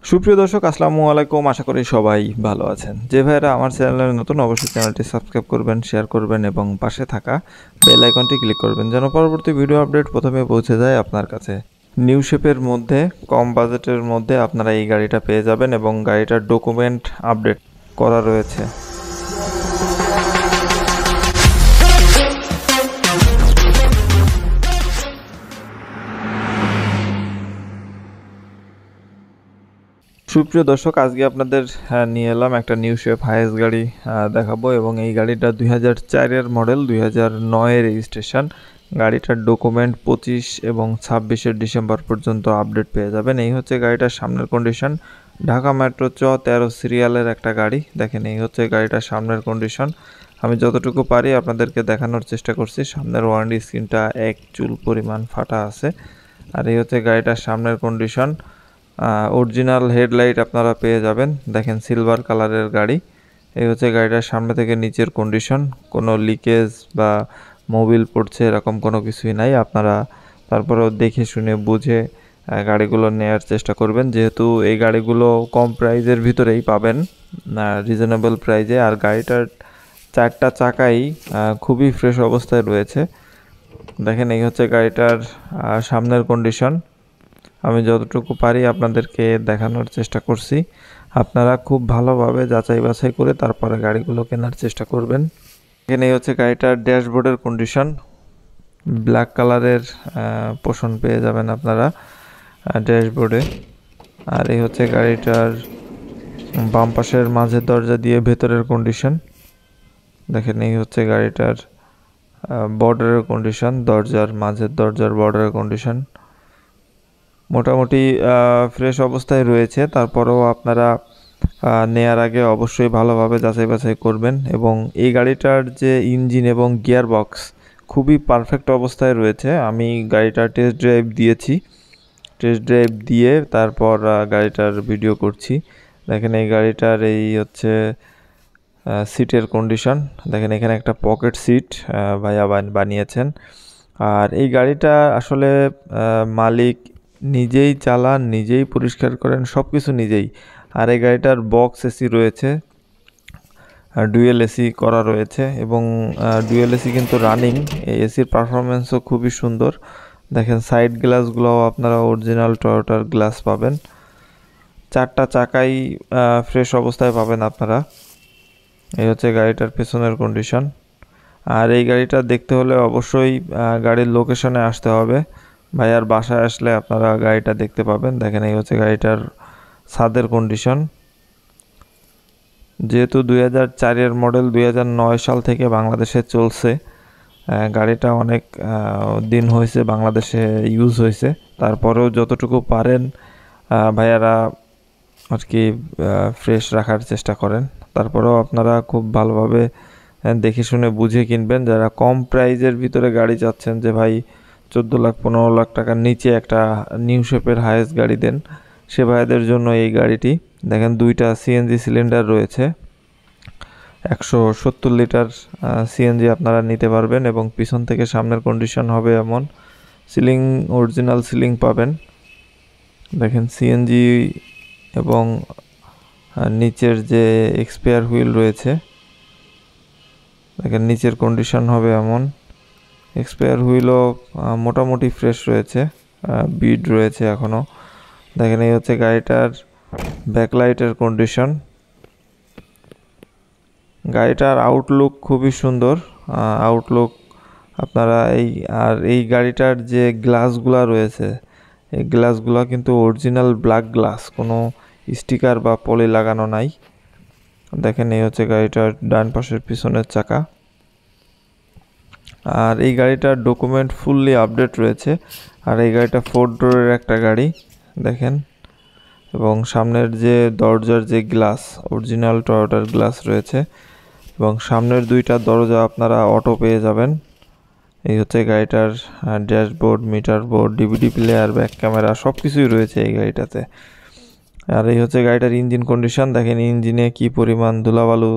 সুপ্রিয় দর্শক, আসসালামু আলাইকুম। আশা করি সবাই ভালো আছেন। যে ভাইয়েরা আমার চ্যানেলে নতুন, অবশ্যই চ্যানেলটি সাবস্ক্রাইব করবেন, শেয়ার করবেন এবং পাশে থাকা বেল আইকনটি ক্লিক করবেন যেন পরবর্তী ভিডিও আপডেট প্রথমে পৌঁছে যায় আপনার কাছে। নিউ শেপের মধ্যে কম বাজেটের মধ্যে আপনারা এই গাড়িটা পেয়ে যাবেন এবং গাড়িটার ডকুমেন্ট আপডেট করা রয়েছে। সুপ্রিয় দর্শক, আজকে আপনাদের নিয়ে এলাম একটা নিউ শেপ হাইয়েস্ট গাড়ি দেখাবো এবং এই গাড়িটা 2004-এর মডেল, 2009-এর রেজিস্ট্রেশন। গাড়িটার ডকুমেন্ট 25 এবং 26 ডিসেম্বর পর্যন্ত আপডেট পেয়ে যাবেন। এই হচ্ছে গাড়িটার সামনের কন্ডিশন। ঢাকা মেট্রো 13 সিরিয়ালের একটা গাড়ি। দেখেন, এই হচ্ছে গাড়িটার সামনের কন্ডিশন। আমি যতটুকু পারি আপনাদেরকে দেখানোর চেষ্টা করছি। সামনের ওয়ারেন্টি স্ক্রিনটা এক চুল পরিমাণ ফাটা আছে। আর এই হচ্ছে গাড়িটার সামনের কন্ডিশন। অরিজিনাল হেডলাইট আপনারা পেয়ে যাবেন। দেখেন, সিলভার কালারের গাড়ি। এই হচ্ছে গাড়িটার সামনে থেকে নিচের কন্ডিশন। কোনো লিকেজ বা মোবিল পড়ছে এরকম কোনো কিছুই নাই। আপনারা তারপরেও দেখে শুনে বুঝে গাড়িগুলো নেওয়ার চেষ্টা করবেন, যেহেতু এই গাড়িগুলো কম প্রাইজের ভিতরেই পাবেন, রিজনেবল প্রাইজে। আর গাড়িটার চারটা চাকাই খুবই ফ্রেশ অবস্থায় রয়েছে। দেখেন, এই হচ্ছে গাড়িটার সামনের কন্ডিশন। আমি যতটুকু পারি আপনাদেরকে দেখানোর চেষ্টা করছি। আপনারা খুব ভালোভাবে যাচাই বাছাই করে তারপরে গাড়িগুলো কেনার চেষ্টা করবেন। এখানে হচ্ছে গাড়িটার ড্যাশবোর্ডের কন্ডিশন। ব্ল্যাক কালারের পোষণ পেয়ে যাবেন আপনারা ড্যাশবোর্ডে। আর এই হচ্ছে গাড়িটার বাম পাশের মাঝের দরজা দিয়ে ভেতরের কন্ডিশন। দেখেন, এই হচ্ছে গাড়িটার বর্ডারের কন্ডিশন, দরজার বর্ডারের কন্ডিশন মোটামুটি ফ্রেশ অবস্থায় রয়েছে। তারপরেও আপনারা নেয়ার আগে অবশ্যই ভালোভাবে যাচাই বাছাই করবেন। এবং এই গাড়িটার যে ইঞ্জিন এবং গিয়ার বক্স খুবই পারফেক্ট অবস্থায় রয়েছে। আমি গাড়িটার টেস্ট ড্রাইভ দিয়ে তারপর গাড়িটার ভিডিও করছি। দেখেন, এই গাড়িটার এই হচ্ছে সিটের কন্ডিশন। দেখেন, এখানে একটা পকেট সিট ভাইয়া বানিয়েছেন। আর এই গাড়িটা আসলে মালিক নিজেই চালান, নিজেই পরিষ্কার করেন, সব কিছু নিজেই। আর এই গাড়িটার বক্স এসি রয়েছে, ডুয়েল এসি করা রয়েছে এবং ডুয়েল এসি কিন্তু রানিং। এই এসির পারফরমেন্সও খুবই সুন্দর। দেখেন, সাইড গ্লাসগুলোও আপনারা অরিজিনাল টয়োটার গ্লাস পাবেন। চারটা চাকাই ফ্রেশ অবস্থায় পাবেন আপনারা। এই হচ্ছে গাড়িটার পেছনের কন্ডিশন। আর এই গাড়িটা দেখতে হলে অবশ্যই গাড়ির লোকেশনে আসতে হবে। ভাইয়ার বাসায় আসলে আপনারা গাড়িটা দেখতে পাবেন। দেখেন, এই হচ্ছে গাড়িটার ছাদের কন্ডিশন। যেহেতু 2004-এর মডেল, 2009 সাল থেকে বাংলাদেশে চলছে। গাড়িটা অনেক দিন হয়েছে বাংলাদেশে ইউজ হয়েছে। তারপরেও যতটুকু পারেন ভাইয়ারা আর কি ফ্রেশ রাখার চেষ্টা করেন। তারপরেও আপনারা খুব ভালোভাবে দেখে শুনে বুঝে কিনবেন। যারা কম প্রাইজের ভিতরে গাড়ি চাচ্ছেন, যে ভাই 14 লাখ 15 লাখ টাকার নিচে একটা নিউ শেপের হাইয়েস্ট গাড়ি দেন, সে ভাইদের জন্য এই গাড়িটি। দেখেন, 2টা সিএনজি সিলিন্ডার রয়েছে, 170 লিটার সিএনজি আপনারা নিতে পারবেন। এবং পিছন থেকে সামনের কন্ডিশন হবে এমন। অরিজিনাল সিলিং পাবেন। দেখেন, সিএনজি এবং নিচের যে এক্সপায়ার হুইল রয়েছে, দেখেন নিচের কন্ডিশন হবে এমন। এক্সপায়ার হুইলও মোটামুটি ফ্রেশ রয়েছে, বিড রয়েছে এখনও। দেখেন, এই হচ্ছে গাড়িটার ব্যাকলাইটের কন্ডিশন। গাড়িটার আউটলুক খুবই সুন্দর। আউটলুক আপনারা এই গাড়িটার যে গ্লাসগুলা রয়েছে, এই গ্লাসগুলো কিন্তু অরিজিনাল ব্ল্যাক গ্লাস, কোনো স্টিকার বা পলি লাগানো নাই। দেখেন, এই হচ্ছে গাড়িটার ডান পাশের পিছনের চাকা। আর এই গাড়িটার ডকুমেন্ট ফুললি আপডেট রয়েছে। আর এই গাড়িটা 4 ডোরের একটা গাড়ি। দেখেন, এবং সামনের যে দরজার যে গ্লাস, অরিজিনাল টয়োটার গ্লাস রয়েছে। এবং সামনের 2টা দরজা আপনারা অটো পেয়ে যাবেন। এই হচ্ছে গাড়িটার dashboard, metre board, DVD player, back camera সব কিছুই রয়েছে এই গাড়িটাতে। আর এই হচ্ছে গাড়িটার ইঞ্জিন কন্ডিশন। দেখেন, ইঞ্জিনে কি পরিমাণ ধুলাবালু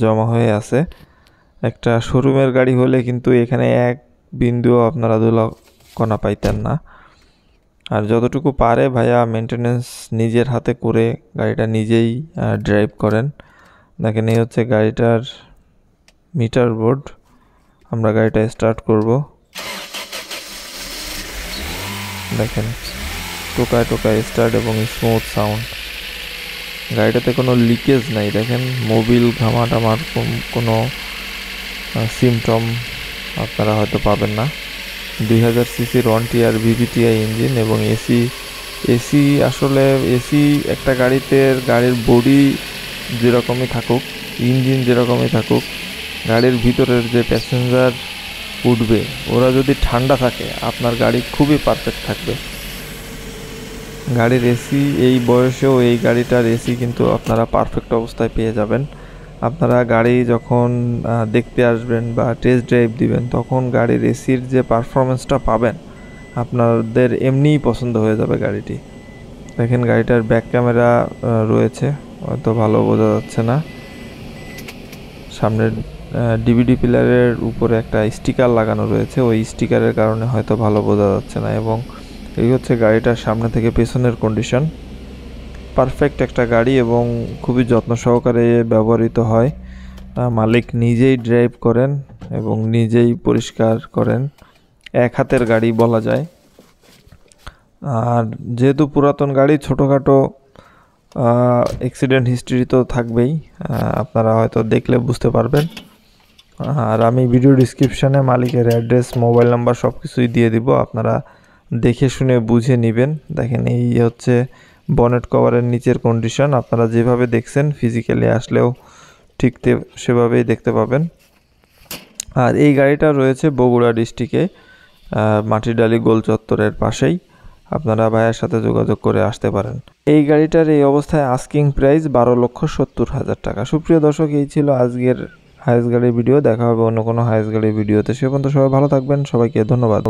জমা হয়ে আছে। একটা শোরুমের গাড়ি হলে কিন্তু এখানে এক বিন্দুও আপনারা ধুলা কণা পাইতেন না। আর যতটুকু পারে ভাইয়া মেনটেনেন্স নিজের হাতে করে গাড়িটা নিজেই ড্রাইভ করেন। দেখেন এই হচ্ছে গাড়িটার মিটার বোর্ড। আমরা গাড়িটা স্টার্ট করব। দেখেন টোকায় টোকায় স্টার্ট এবং স্মুথ সাউন্ড। গাড়িটাতে কোনো লিকেজ নাই। দেখেন মোবিল ঘামাটামার কোনো সিমটম আপনারা হয়তো পাবেন না। 2000 সিসির 1 টিয়ার ভিভিটিআই ইঞ্জিন এবং এসি আসলে এসি একটা গাড়ির বডি যেরকমই থাকুক, ইঞ্জিন যেরকমই থাকুক, গাড়ির ভিতরের যে প্যাসেঞ্জার উঠবে ওরা যদি ঠান্ডা থাকে আপনার গাড়ি খুবই পারফেক্ট থাকবে। গাড়ির এসি এই বয়সেও এই গাড়িটার এসি কিন্তু আপনারা পারফেক্ট অবস্থায় পেয়ে যাবেন। আপনারা গাড়ি যখন দেখতে আসবেন বা টেস্ট ড্রাইভ দিবেন তখন গাড়ির এসির যে পারফরমেন্সটা পাবেন আপনাদের এমনিই পছন্দ হয়ে যাবে গাড়িটি। দেখেন গাড়িটার ব্যাক ক্যামেরা রয়েছে, হয়তো ভালো বোঝা যাচ্ছে না। সামনের ডিভিডি প্লেয়ারের উপরে একটা স্টিকার লাগানো রয়েছে, ওই স্টিকারের কারণে হয়তো ভালো বোঝা যাচ্ছে না। এবং এই হচ্ছে গাড়িটার সামনে থেকে পেছনের কন্ডিশন। পারফেক্ট একটা গাড়ি এবং খুবই যত্ন সহকারে ব্যবহৃত হয়। মালিক নিজেই ড্রাইভ করেন এবং নিজেই পরিষ্কার করেন। এক হাতের গাড়ি বলা যায়। আর যেহেতু পুরাতন গাড়ি, ছোটোখাটো অ্যাক্সিডেন্ট হিস্ট্রি তো থাকবেই, আপনারা হয়তো দেখলে বুঝতে পারবেন। আর আমি ভিডিও ডিসক্রিপশানে মালিকের অ্যাড্রেস, মোবাইল নাম্বার সব কিছুই দিয়ে দিব, আপনারা দেখে শুনে বুঝে নেবেন। দেখেন এই হচ্ছে বনেট কভারের নিচের কন্ডিশন। আপনারা যেভাবে দেখছেন ফিজিক্যালি আসলেও ঠিক সেভাবেই দেখতে পাবেন। আর এই গাড়িটা রয়েছে বগুড়া ডিস্ট্রিক্টে, মাটিডালি গোল চত্বরের পাশেই। আপনারা ভাইয়ের সাথে যোগাযোগ করে আসতে পারেন। এই গাড়িটার এই অবস্থায় আস্কিং প্রাইস 12,70,000 টাকা। সুপ্রিয় দর্শক, এই ছিল আজকের হায়েস্ট গাড়ির ভিডিও। দেখা হবে অন্য কোনো হায়েস্ট গাড়ির ভিডিওতে। সে পর্যন্ত সবাই ভালো থাকবেন। সবাইকে ধন্যবাদ।